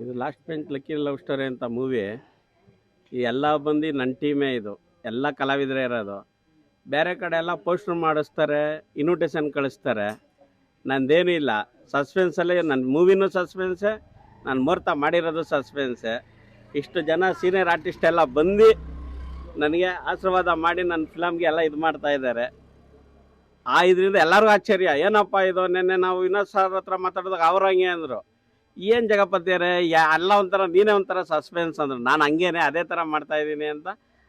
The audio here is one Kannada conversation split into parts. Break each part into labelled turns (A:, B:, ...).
A: ಇದು last bench lucky love story ಅಂತ ಮೂವಿ. ಈ ಎಲ್ಲ ಬಂದು ನನ್ನ ಟೀಮೇ ಇದು. ಎಲ್ಲ ಕಲಾವಿದರೇ ಇರೋದು. ಬೇರೆ ಕಡೆ ಎಲ್ಲ ಪೋಸ್ಟ್ರ್ ಮಾಡಿಸ್ತಾರೆ, ಇನ್ವಿಟೇಷನ್ ಕಳಿಸ್ತಾರೆ. ನಂದೇನೂ ಇಲ್ಲ. ಸಸ್ಪೆನ್ಸಲ್ಲಿ ನನ್ನ ಮೂವಿನೂ ಸಸ್ಪೆನ್ಸೇ, ನಾನು ಮುಹೂರ್ತ ಮಾಡಿರೋದು ಸಸ್ಪೆನ್ಸೇ. ಇಷ್ಟು ಜನ ಸೀನಿಯರ್ ಆರ್ಟಿಸ್ಟ್ ಎಲ್ಲ ಬಂದು ನನಗೆ ಆಶೀರ್ವಾದ ಮಾಡಿ ನನ್ನ ಫಿಲಮ್ಗೆ ಎಲ್ಲ ಇದು ಮಾಡ್ತಾ ಇದ್ದಾರೆ. ಇದರಿಂದ ಎಲ್ಲರಿಗೂ ಆಶ್ಚರ್ಯ, ಏನಪ್ಪ ಇದು, ನೆನ್ನೆ ನಾವು ವಿನೋದ್ ಸರ್ ಹತ್ರ ಮಾತಾಡಿದಾಗ ಅವ್ರು ಹಂಗೆ ಅಂದರು, ಏನು ಜಗಪತಿಯರೇ ಎಲ್ಲ ಒಂಥರ ನೀನೇ ಒಂಥರ ಸಸ್ಪೆನ್ಸ್ ಅಂದರು. ನಾನು ಹಂಗೇನೆ ಅದೇ ಥರ ಮಾಡ್ತಾಯಿದ್ದೀನಿ ಅಂತ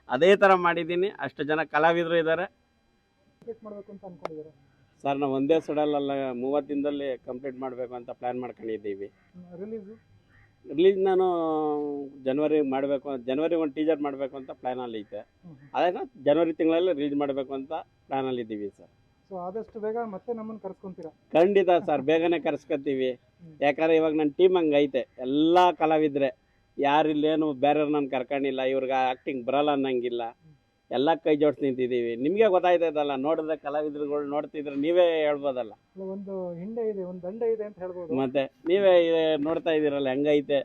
A: ಅದೇ ಥರ ಮಾಡಿದ್ದೀನಿ. ಅಷ್ಟು ಜನ ಕಲಾವಿದರು ಇದ್ದಾರೆ ಸರ್. ನಾವು ಒಂದೇ ಸಡಲ್ಲ 30 ದಿನದಲ್ಲಿ ಕಂಪ್ಲೀಟ್ ಮಾಡಬೇಕು ಅಂತ ಪ್ಲ್ಯಾನ್ ಮಾಡ್ಕೊಂಡಿದ್ದೀವಿ. ರಿಲೀಸ್ ನಾನು ಜನವರಿ ಮಾಡಬೇಕು, ಜನವರಿ ಒಂದು ಟೀಸರ್ ಮಾಡಬೇಕು ಅಂತ ಪ್ಲ್ಯಾನಲ್ಲಿ ಐತೆ. ಅದನ್ನು ಜನವರಿ ತಿಂಗಳಲ್ಲಿ ರಿಲೀಸ್ ಮಾಡಬೇಕು ಅಂತ ಪ್ಲ್ಯಾನಲ್ಲಿ ಇದ್ದೀವಿ ಸರ್.
B: ಸೊ ಆದಷ್ಟು ಬೇಗ ಮತ್ತೆ ನಮ್ಮನ್ನು ಕರೆಸ್ಕೊಂತೀರಾ?
A: ಖಂಡಿತ ಸರ್, ಬೇಗನೆ ಕರೆಸ್ಕೊತೀವಿ. ಯಾಕಂದರೆ ಇವಾಗ ನನ್ನ ಟೀಮ್ ಹಂಗೆ ಐತೆ, ಎಲ್ಲ ಕಲಾವಿದ್ರೆ ಯಾರು ಇಲ್ಲೇನು ಬೇರೆಯವ್ರು ನಾನು ಕರ್ಕೊಂಡಿಲ್ಲ, ಇವ್ರಿಗೆ ಆ್ಯಕ್ಟಿಂಗ್ ಬರಲ್ಲ ಅನ್ನಂಗಿಲ್ಲ. ಎಲ್ಲ ಕೈ ಜೋಡಿಸಿ ನಿಂತಿದ್ದೀವಿ. ನಿಮಗೆ ಗೊತ್ತಾಯ್ತದಲ್ಲ, ನೋಡಿದ್ರೆ ಕಲಾವಿದ್ರುಗಳು ನೋಡ್ತಿದ್ರೆ ನೀವೇ ಹೇಳ್ಬೋದಲ್ಲ,
B: ಒಂದು ಹಿಂಡೆ ಇದೆ, ಒಂದು ದಂಡೆ ಇದೆ ಅಂತ ಹೇಳ್ಬೋದು.
A: ಮತ್ತೆ ನೀವೇ ನೋಡ್ತಾ ಇದ್ದೀರಲ್ಲ ಹೆಂಗೈತೆ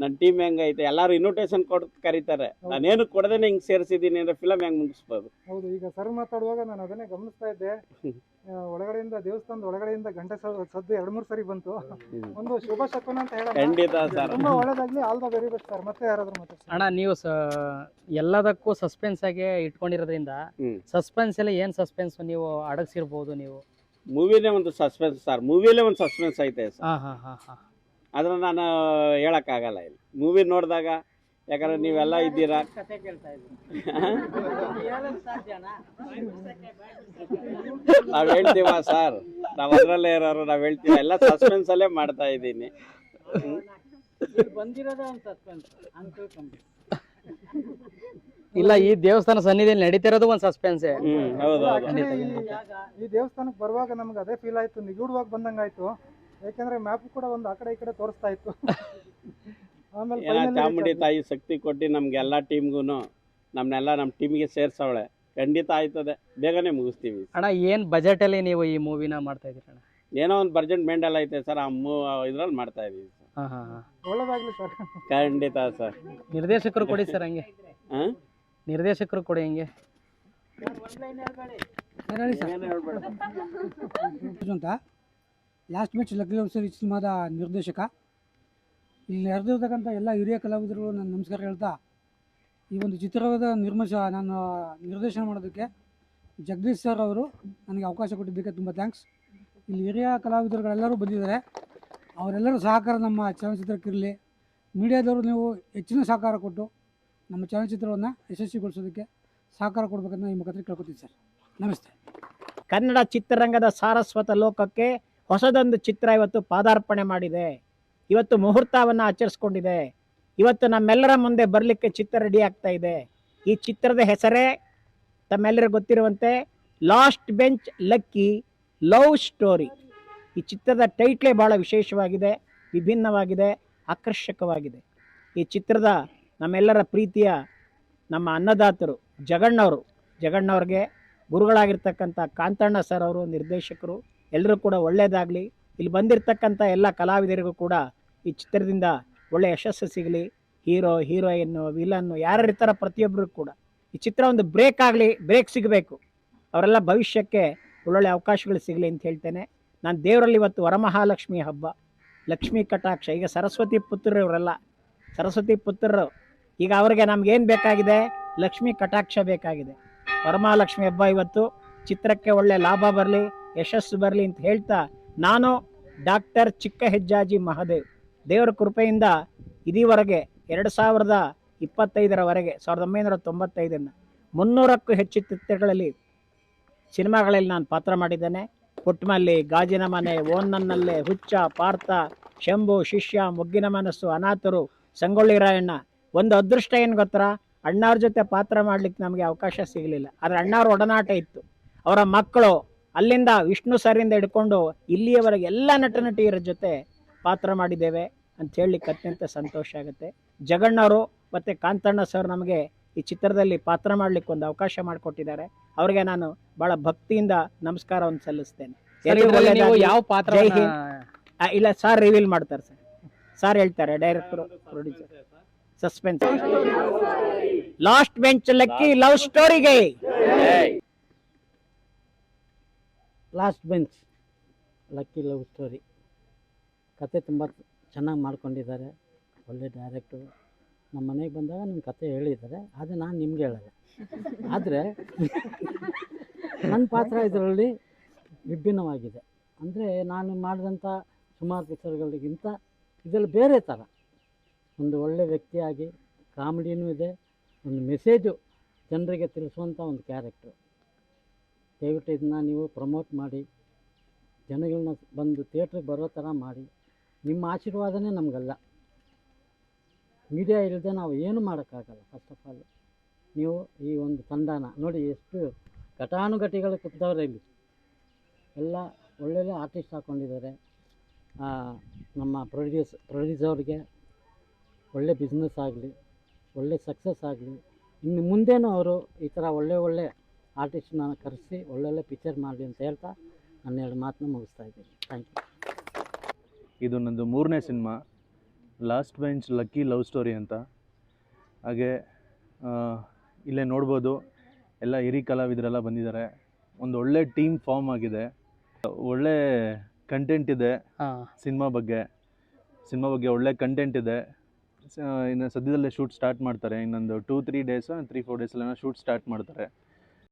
A: ನನ್ನ ಟೀಮ್, ಹೆಂಗೈತೆ. ಎಲ್ಲರೂ ಇನ್ವಿಟೇಷನ್ ಕೊಟ್ಟು ಕರೀತಾರೆ. ನಾನೇನು ಕೊಡದೇನೆ ಹಿಂಗೆ ಸೇರಿಸಿದ್ದೀನಿ ಅಂದರೆ ಫಿಲಮ್ ಹೆಂಗೆ ಮುಗಿಸ್ಬೋದು?
B: ಹೌದು, ಈಗ ಸರ್ ಮಾತಾಡುವಾಗ ನಾನು ಅದನ್ನೇ ಗಮನಿಸ್ತಾ ಇದ್ದೆ. ಒಳಗಡೆಯಿಂದ ದೇವಸ್ಥಾನದ ಒಳಗಡೆಯಿಂದ ಗಂಟೆ ಸದ್ದು 2-3 ಸರಿ ಬಂತು. ಒಂದು ಶುಭ ಶಕುನ ಅಂತ ಹೇಳಿ.
A: ಖಂಡಿತ ಸರ್,
B: ತುಂಬಾ ಒಳ್ಳೇದಾಗ್ಲಿ. All the very best sir. ಮತ್ತೆ ಯಾರಾದ್ರೂ ಮಾತಾಡ್ತಾರೆ?
C: ಅಣ್ಣ, ನೀವು ಎಲ್ಲದಕ್ಕೂ ಸಸ್ಪೆನ್ಸ್ ಆಗಿ ಇಟ್ಕೊಂಡಿರೋದ್ರಿಂದ ಸಸ್ಪೆನ್ಸ್ ಎಲ್ಲ ಏನ್ ಸಸ್ಪೆನ್ಸ್ ನೀವು ಅಡಗಿಸಿರ್ಬೋದು? ನೀವು
A: ಮೂವಿನೇ ಒಂದು ಸಸ್ಪೆನ್ಸ್ ಸರ್, ಮೂವಿಲೇ ಒಂದು ಸಸ್ಪೆನ್ಸ್ ಐತೆ ಸರ್. ಅದನ್ನ ನಾನು ಹೇಳಕ್ಕಾಗಲ್ಲ ಇಲ್ಲಿ. ಮೂವಿ ನೋಡಿದಾಗ, ಯಾಕಂದ್ರೆ ನೀವೆಲ್ಲ ಇದ್ದೀರಾ. ನಾವ್ ಹೇಳ್ತೀವ ಸರ್, ನಾವ್ ಅದ್ರಲ್ಲೇ ಇರೋರು, ನಾವ್ ಹೇಳ್ತೀವಿ. ಎಲ್ಲ ಸಸ್ಪೆನ್ಸ್ ಅಲ್ಲೇ ಮಾಡ್ತಾ ಇದ್ದೀನಿ.
C: ಇಲ್ಲ, ಈ ದೇವಸ್ಥಾನ ಸನ್ನಿಧಿಯಲ್ಲಿ ನಡೀತಿರೋದು ಒಂದು ಸಸ್ಪೆನ್ಸ್.
A: ಹೌದು.
B: ಈ ದೇವಸ್ಥಾನಕ್ಕೆ ಬರುವಾಗ ನಮ್ಗೆ ಅದೇ ಫೀಲ್ ಆಯ್ತು, ನಿಗೂಢವಾಗಿ ಬಂದಂಗಾಯ್ತು. ಯಾಕಂದ್ರೆ ಮ್ಯಾಪ್ ಕೂಡ ಒಂದು ಆ ಕಡೆ ಈ ಕಡೆ ತೋರಿಸ್ತಾ ಇತ್ತು.
A: ಆಮೇಲೆ ಚಾಮುಂಡಿ ತಾಯಿ ಶಕ್ತಿ ಕೊಟ್ಟು ನಮ್ಗೆ ಎಲ್ಲ ಟೀಮ್ಗೂ ನಮ್ಮನ್ನೆಲ್ಲ ನಮ್ಮ ಟೀಮಿಗೆ ಸೇರ್ಸವಳೆ. ಖಂಡಿತ ಆಯ್ತದೆ, ಬೇಗನೆ ಮುಗಿಸ್ತೀವಿ.
C: ಅಣ್ಣ, ಏನ್ ಬಜೆಟ್ ಅಲ್ಲಿ ನೀವು ಈ ಮೂವಿನ ಮಾಡ್ತಾ ಇದೀರ ಅಣ್ಣ?
A: ಏನೋ ಒಂದು ಬರ್ಜೆಂಟ್ ಮೇಂಟಲ್ ಐತೆ ಸರ್, ಆ ಇದ್ರಲ್ಲಿ ಮಾಡ್ತಾ ಇದೀವಿ ಸರ್.
B: ಒಳ್ಳೇದಾಗ್ಲಿ ಸರ್.
A: ಖಂಡಿತ ಸರ್.
C: ನಿರ್ದೇಶಕರು ಕೊಡಿ ಸರ್, ಹಂಗೆ ನಿರ್ದೇಶಕರು ಕೊಡಿ ಹಂಗೆ.
B: ಅಂತ last match lucky love story ಸಿನಿಮಾದ ನಿರ್ದೇಶಕ. ಇಲ್ಲಿ ನಡೆದಿರ್ತಕ್ಕಂಥ ಎಲ್ಲ ಹಿರಿಯ ಕಲಾವಿದರು ನಾನು ನಮಸ್ಕಾರ ಹೇಳ್ತಾ, ಈ ಒಂದು ಚಿತ್ರದ ನಾನು ನಿರ್ದೇಶನ ಮಾಡೋದಕ್ಕೆ ಜಗದೀಶ್ ಸರ್ ಅವರು ನನಗೆ ಅವಕಾಶ ಕೊಟ್ಟಿದ್ದಕ್ಕೆ ತುಂಬ ಥ್ಯಾಂಕ್ಸ್. ಇಲ್ಲಿ ಹಿರಿಯ ಕಲಾವಿದರುಗಳೆಲ್ಲರೂ ಬಂದಿದ್ದಾರೆ. ಅವರೆಲ್ಲರೂ ಸಹಕಾರ ನಮ್ಮ ಚಲನಚಿತ್ರಕ್ಕಿರಲಿ. ಮೀಡಿಯಾದವರು ನೀವು ಹೆಚ್ಚಿನ ಸಹಕಾರ ಕೊಟ್ಟು ನಮ್ಮ ಚಲನಚಿತ್ರವನ್ನು ಯಶಸ್ವಿಗೊಳಿಸೋದಕ್ಕೆ ಸಹಕಾರ ಕೊಡಬೇಕಂತ ಈ ಮುಖಾಂತರ ಕೇಳ್ಕೊತೀನಿ ಸರ್. ನಮಸ್ತೆ.
D: ಕನ್ನಡ ಚಿತ್ರರಂಗದ ಸಾರಸ್ವತ ಲೋಕಕ್ಕೆ ಹೊಸದೊಂದು ಚಿತ್ರ ಇವತ್ತು ಪಾದಾರ್ಪಣೆ ಮಾಡಿದೆ. ಇವತ್ತು ಮುಹೂರ್ತವನ್ನು ಆಚರಿಸ್ಕೊಂಡಿದೆ. ಇವತ್ತು ನಮ್ಮೆಲ್ಲರ ಮುಂದೆ ಬರಲಿಕ್ಕೆ ಚಿತ್ರ ರೆಡಿ ಆಗ್ತಾ ಇದೆ. ಈ ಚಿತ್ರದ ಹೆಸರೇ ತಮ್ಮೆಲ್ಲರಿಗೂ ಗೊತ್ತಿರುವಂತೆ last bench lucky love story. ಈ ಚಿತ್ರದ ಟೈಟ್ಲೇ ಭಾಳ ವಿಶೇಷವಾಗಿದೆ, ವಿಭಿನ್ನವಾಗಿದೆ, ಆಕರ್ಷಕವಾಗಿದೆ. ಈ ಚಿತ್ರದ ನಮ್ಮೆಲ್ಲರ ಪ್ರೀತಿಯ ನಮ್ಮ ಅನ್ನದಾತರು ಜಗಣ್ಣವ್ರಿಗೆ ಗುರುಗಳಾಗಿರ್ತಕ್ಕಂಥ ಕಾಂತಣ್ಣ ಸರ್ ಅವರು ನಿರ್ದೇಶಕರು. ಎಲ್ಲರೂ ಕೂಡ ಒಳ್ಳೆಯದಾಗಲಿ. ಇಲ್ಲಿ ಬಂದಿರತಕ್ಕಂಥ ಎಲ್ಲ ಕಲಾವಿದರಿಗೂ ಕೂಡ ಈ ಚಿತ್ರದಿಂದ ಒಳ್ಳೆಯ ಯಶಸ್ಸು ಸಿಗಲಿ. ಹೀರೋ, ಹೀರೋಯಿನ್ನು, ವಿಲನ್ನು ಯಾರು ಇರ್ತಾರ ಪ್ರತಿಯೊಬ್ಬರು ಕೂಡ ಈ ಚಿತ್ರ ಒಂದು ಬ್ರೇಕ್ ಸಿಗಬೇಕು. ಅವರೆಲ್ಲ ಭವಿಷ್ಯಕ್ಕೆ ಒಳ್ಳೊಳ್ಳೆ ಅವಕಾಶಗಳು ಸಿಗಲಿ ಅಂತ ಹೇಳ್ತೇನೆ. ನಾನು ದೇವರಲ್ಲಿ ಇವತ್ತು ವರಮಹಾಲಕ್ಷ್ಮಿ ಹಬ್ಬ, ಲಕ್ಷ್ಮೀ ಕಟಾಕ್ಷ. ಈಗ ಸರಸ್ವತಿ ಪುತ್ರರು ಇವರೆಲ್ಲ ಸರಸ್ವತಿ ಪುತ್ರರು. ಈಗ ಅವರಿಗೆ ನಮಗೇನು ಬೇಕಾಗಿದೆ? ಲಕ್ಷ್ಮೀ ಕಟಾಕ್ಷ ಬೇಕಾಗಿದೆ. ವರಮಹಾಲಕ್ಷ್ಮಿ ಹಬ್ಬ ಇವತ್ತು. ಚಿತ್ರಕ್ಕೆ ಒಳ್ಳೆ ಲಾಭ ಬರಲಿ, ಯಶಸ್ಸು ಬರಲಿ ಅಂತ ಹೇಳ್ತಾ, ನಾನು ಡಾಕ್ಟರ್ ಚಿಕ್ಕ ಹೆಜ್ಜಾಜಿ ಮಹಾದೇವ್ ದೇವರ ಕೃಪೆಯಿಂದ ಇದುವರೆಗೆ 2025ರವರೆಗೆ 1995 300ಕ್ಕೂ ಹೆಚ್ಚು ಚಿತ್ರಗಳಲ್ಲಿ ಸಿನಿಮಾಗಳಲ್ಲಿ ನಾನು ಪಾತ್ರ ಮಾಡಿದ್ದೇನೆ. ಪುಟ್ಟಮಲ್ಲಿ, ಗಾಜಿನ ಮನೆ, ಓನ್ನನ್ನಲ್ಲೇ, ಹುಚ್ಚ, ಪಾರ್ಥ, ಶಂಭು, ಶಿಷ್ಯ, ಮುಗ್ಗಿನ ಮನಸ್ಸು, ಅನಾಥರು, ಸಂಗೊಳ್ಳಿ ರಾಯಣ್ಣ. ಒಂದು ಅದೃಷ್ಟ ಏನು ಗೊತ್ತಾ, ಅಣ್ಣವ್ರ ಜೊತೆ ಪಾತ್ರ ಮಾಡಲಿಕ್ಕೆ ನಮಗೆ ಅವಕಾಶ ಸಿಗಲಿಲ್ಲ. ಆದರೆ ಅಣ್ಣವ್ರ ಒಡನಾಟ ಇತ್ತು. ಅವರ ಮಕ್ಕಳು ಅಲ್ಲಿಂದ ವಿಷ್ಣು ಸರಿಂದ ಹಿಡ್ಕೊಂಡು ಇಲ್ಲಿಯವರೆಗೆ ಎಲ್ಲ ನಟಿಯರ ಜೊತೆ ಪಾತ್ರ ಮಾಡಿದ್ದೇವೆ ಅಂತ ಹೇಳಲಿಕ್ಕೆ ಅತ್ಯಂತ ಸಂತೋಷ ಆಗುತ್ತೆ. ಜಗಣ್ಣವರು ಮತ್ತು ಕಾಂತಣ್ಣ ಸರ್ ನಮಗೆ ಈ ಚಿತ್ರದಲ್ಲಿ ಪಾತ್ರ ಮಾಡಲಿಕ್ಕೆ ಒಂದು ಅವಕಾಶ ಮಾಡಿಕೊಟ್ಟಿದ್ದಾರೆ. ಅವರಿಗೆ ನಾನು ಭಾಳ ಭಕ್ತಿಯಿಂದ ನಮಸ್ಕಾರವನ್ನು ಸಲ್ಲಿಸ್ತೇನೆ.
C: ಯಾವ ಪಾತ್ರ?
D: ಇಲ್ಲ ಸರ್, ರಿವೀಲ್ ಮಾಡ್ತಾರೆ ಸರ್. ಸಾರ್ ಹೇಳ್ತಾರೆ, director producer. Suspense. Last bench lucky love ಸ್ಟೋರಿಗೆ.
E: Last bench lucky love story ಕತೆ ತುಂಬ ಚೆನ್ನಾಗಿ ಮಾಡ್ಕೊಂಡಿದ್ದಾರೆ. ಒಳ್ಳೆ ಡೈರೆಕ್ಟರು. ನಮ್ಮ ಮನೆಗೆ ಬಂದಾಗ ನಿಮ್ಮ ಕತೆ ಹೇಳಿದ್ದಾರೆ, ಆದರೆ ನಾನು ನಿಮ್ಗೆ ಹೇಳಲ್ಲ. ಆದರೆ ನನ್ನ ಪಾತ್ರ ಇದರಲ್ಲಿ ವಿಭಿನ್ನವಾಗಿದೆ. ಅಂದರೆ ನಾನು ಮಾಡಿದಂಥ ಸುಮಾರು ಪಿಕ್ಚರ್ಗಳಿಗಿಂತ ಇದರಲ್ಲಿ ಬೇರೆ ಥರ ಒಂದು ಒಳ್ಳೆ ವ್ಯಕ್ತಿಯಾಗಿ ಕಾಮಿಡಿನೂ ಇದೆ, ಒಂದು ಮೆಸೇಜು ಜನರಿಗೆ ತಿಳಿಸುವಂಥ ಒಂದು ಕ್ಯಾರೆಕ್ಟ್ರು. ದಯವಿಟ್ಟು ಇದನ್ನ ನೀವು ಪ್ರಮೋಟ್ ಮಾಡಿ, ಜನಗಳನ್ನ ಬಂದು ಥಿಯೇಟ್ರಿಗೆ ಬರೋ ಥರ ಮಾಡಿ. ನಿಮ್ಮ ಆಶೀರ್ವಾದನೇ ನಮಗೆಲ್ಲ. ಮೀಡಿಯಾ ಇಲ್ಲದೆ ನಾವು ಏನು ಮಾಡೋಕ್ಕಾಗಲ್ಲ. ಫಸ್ಟ್ ಆಫ್ ಆಲ್ ನೀವು ಈ ಒಂದು ತಂಡನ ನೋಡಿ, ಎಷ್ಟು ಘಟಾನುಘಟಿಗಳು ಕೂತವ್ರೆ ಇಲ್ಲಿ. ಎಲ್ಲ ಒಳ್ಳೊಳ್ಳೆ ಆರ್ಟಿಸ್ಟ್ ಹಾಕ್ಕೊಂಡಿದ್ದಾರೆ. ನಮ್ಮ ಪ್ರೊಡ್ಯೂಸರ್ಗೆ ಒಳ್ಳೆ ಬಿಸ್ನೆಸ್ ಆಗಲಿ, ಒಳ್ಳೆ ಸಕ್ಸಸ್ ಆಗಲಿ. ಇನ್ನು ಮುಂದೇನೂ ಅವರು ಈ ಥರ ಒಳ್ಳೆ ಆರ್ಟಿಸ್ಟ್ನ ಕರೆಸಿ ಒಳ್ಳೊಳ್ಳೆ ಪಿಕ್ಚರ್ ಮಾಡಲಿ ಅಂತ ಹೇಳ್ತಾ ನನ್ನ 2 ಮಾತನ್ನ ಮುಗಿಸ್ತಾ ಇದ್ದೀನಿ. Thank you.
F: ಇದು ನಂದು 3ನೇ cinema, last bench lucky love story ಅಂತ. ಹಾಗೆ ಇಲ್ಲೇ ನೋಡ್ಬೋದು, ಎಲ್ಲ ಹಿರಿ ಕಲಾವಿದರೆಲ್ಲ ಬಂದಿದ್ದಾರೆ. ಒಂದು ಒಳ್ಳೆ ಟೀಮ್ ಫಾರ್ಮ್ ಆಗಿದೆ. ಒಳ್ಳೆ ಕಂಟೆಂಟ್ ಇದೆ ಸಿನಿಮಾ ಬಗ್ಗೆ ಒಳ್ಳೆ ಕಂಟೆಂಟ್ ಇದೆ. ಇನ್ನು ಸದ್ಯದಲ್ಲೇ ಶೂಟ್ ಸ್ಟಾರ್ಟ್ ಮಾಡ್ತಾರೆ. ಇನ್ನೊಂದು 2-3 ಡೇಸ್ 3-4 ಡೇಸಲ್ಲೇನೋ ಶೂಟ್ ಸ್ಟಾರ್ಟ್ ಮಾಡ್ತಾರೆ.